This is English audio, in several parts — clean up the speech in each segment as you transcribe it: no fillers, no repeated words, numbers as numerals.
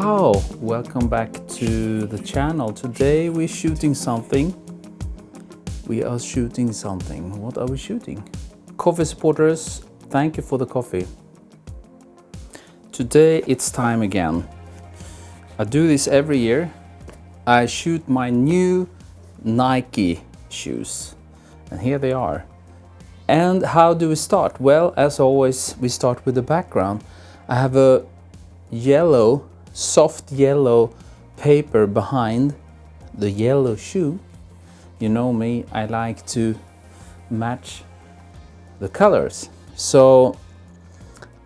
Oh, welcome back to the channel. Today we're shooting something. We are shooting something. What are we shooting? Coffee supporters, thank you for the coffee. Today it's time again. I do this every year. I shoot my new Nike shoes. And here they are. And how do we start? Well, as always, we start with the background. I have a yellow, soft yellow paper behind the yellow shoe. You know me, I like to match the colors. So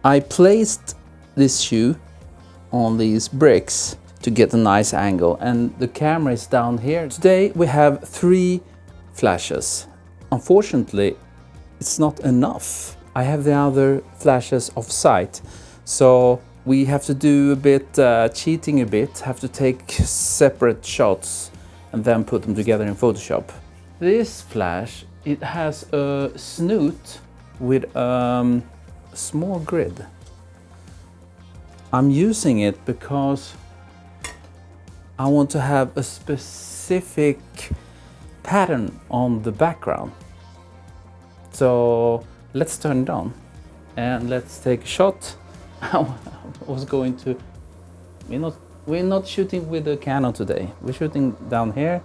I placed this shoe on these bricks to get a nice angle, and the camera is down here. Today we have 3 flashes. Unfortunately, it's not enough. I have the other flashes off site, so we have to do a bit cheating a bit, have to take separate shots and then put them together in Photoshop. This flash, it has a snoot with a small grid. I'm using it because I want to have a specific pattern on the background. So let's turn it on and let's take a shot. I was going to, we're not shooting with the Canon today. We're shooting down here,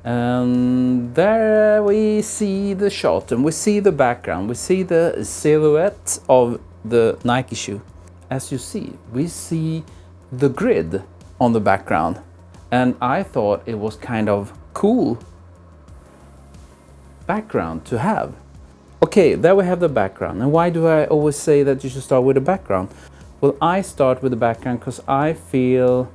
and there we see the shot and we see the background. We see the silhouette of the Nike shoe. As you see, we see the grid on the background, and I thought it was kind of cool background to have. Okay, there we have the background. And why do I always say that you should start with the background? Well, I start with the background because I feel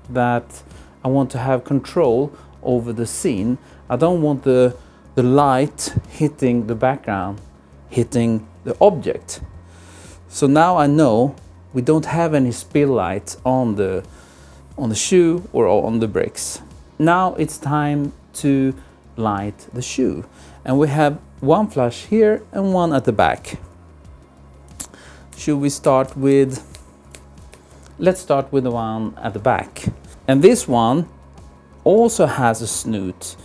that I want to have control over the scene. I don't want the light hitting the background, hitting the object. So now I know we don't have any spill light on the shoe or on the bricks. Now it's time to light the shoe. And we have one flash here and one at the back. Should we start with, let's start with the one at the back. And this one also has a snoot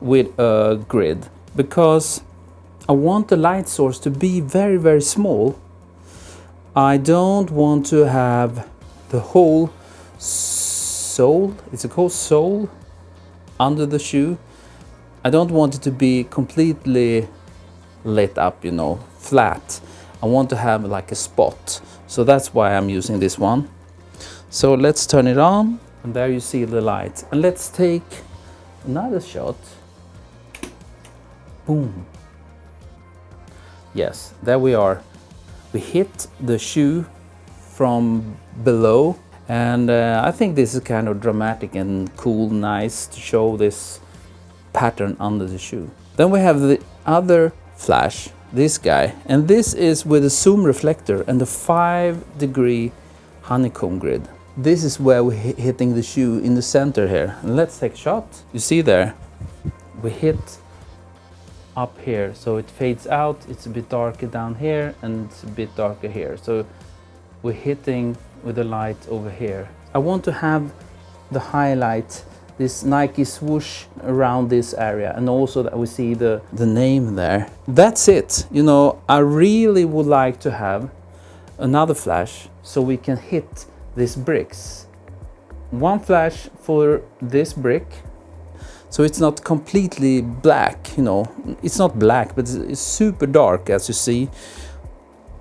with a grid because I want the light source to be very, very small. I don't want to have the whole sole, it's called sole, under the shoe. I don't want it to be completely lit up, flat. I want to have like a spot. So that's why I'm using this one. So let's turn it on, and there you see the light. And let's take another shot. Boom. Yes, there we are. We hit the shoe from below, and I think this is kind of dramatic and cool, nice to show this pattern under the shoe. Then we have the other flash, this guy, and this is with a zoom reflector and a 5-degree honeycomb grid. This is where we're hitting the shoe in the center here. And let's take a shot. You see there, we hit up here, so it fades out. It's a bit darker down here and it's a bit darker here. So we're hitting with the light over here. I want to have the highlight, this Nike swoosh around this area, and also that we see the name there. That's it. I really would like to have another flash so we can hit these bricks. One flash for this brick, so it's not completely black, It's not black, but it's super dark, as you see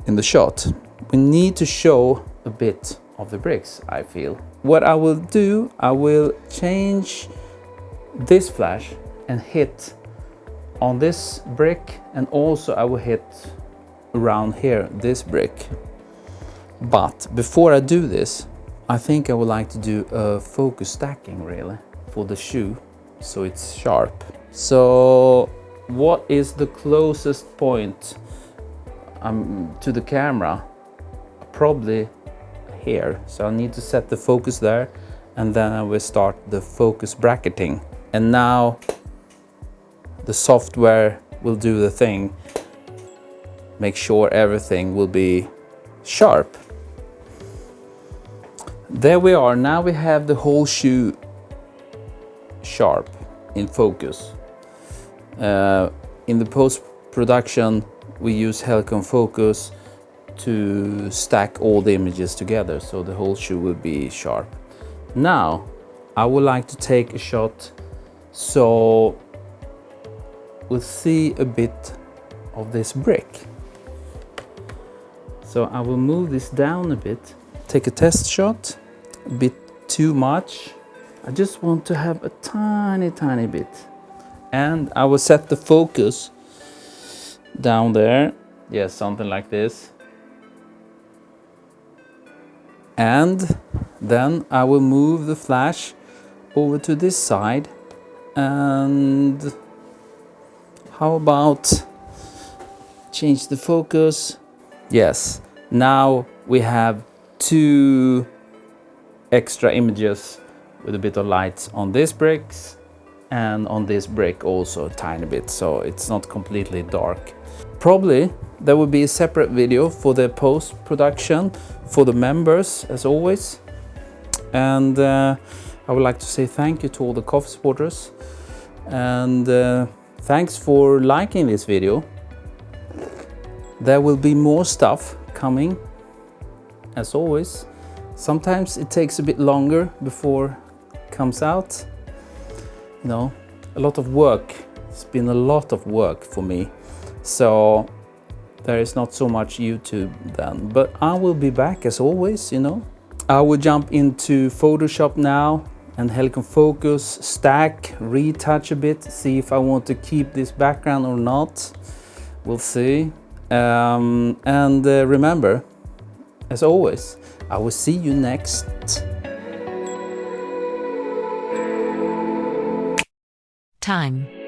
in the shot. We need to show a bit of the bricks, I feel. What I will do, I will change this flash and hit on this brick, and also I will hit around here, this brick. But before I do this, I think I would like to do a focus stacking really for the shoe, so it's sharp. So what is the closest point to the camera? Probably here, so I need to set the focus there, and then I will start the focus bracketing. And now the software will do the thing, make sure everything will be sharp. There we are. Now we have the whole shoe sharp in focus. In the post-production we use Helicon Focus to stack all the images together, so the whole shoe will be sharp. Now I would like to take a shot so we'll see a bit of this brick. So I will move this down a bit, take a test shot, a bit too much. I just want to have a tiny bit. And I will set the focus down there. Yes, something like this. And then I will move the flash over to this side. And how about change the focus? Yes, now we have 2 extra images with a bit of light on these bricks and on this brick also a tiny bit, so it's not completely dark. Probably there will be a separate video for the post-production for the members as always. And I would like to say thank you to all the coffee supporters, and thanks for liking this video. There will be more stuff coming as always. Sometimes it takes a bit longer before it comes out. You know, a lot of work. It's been a lot of work for me. So there is not so much YouTube then, but I will be back as always, you know. I will jump into Photoshop now and Helicon Focus, stack, retouch a bit, see if I want to keep this background or not. We'll see. And remember, as always, I will see you next. Time.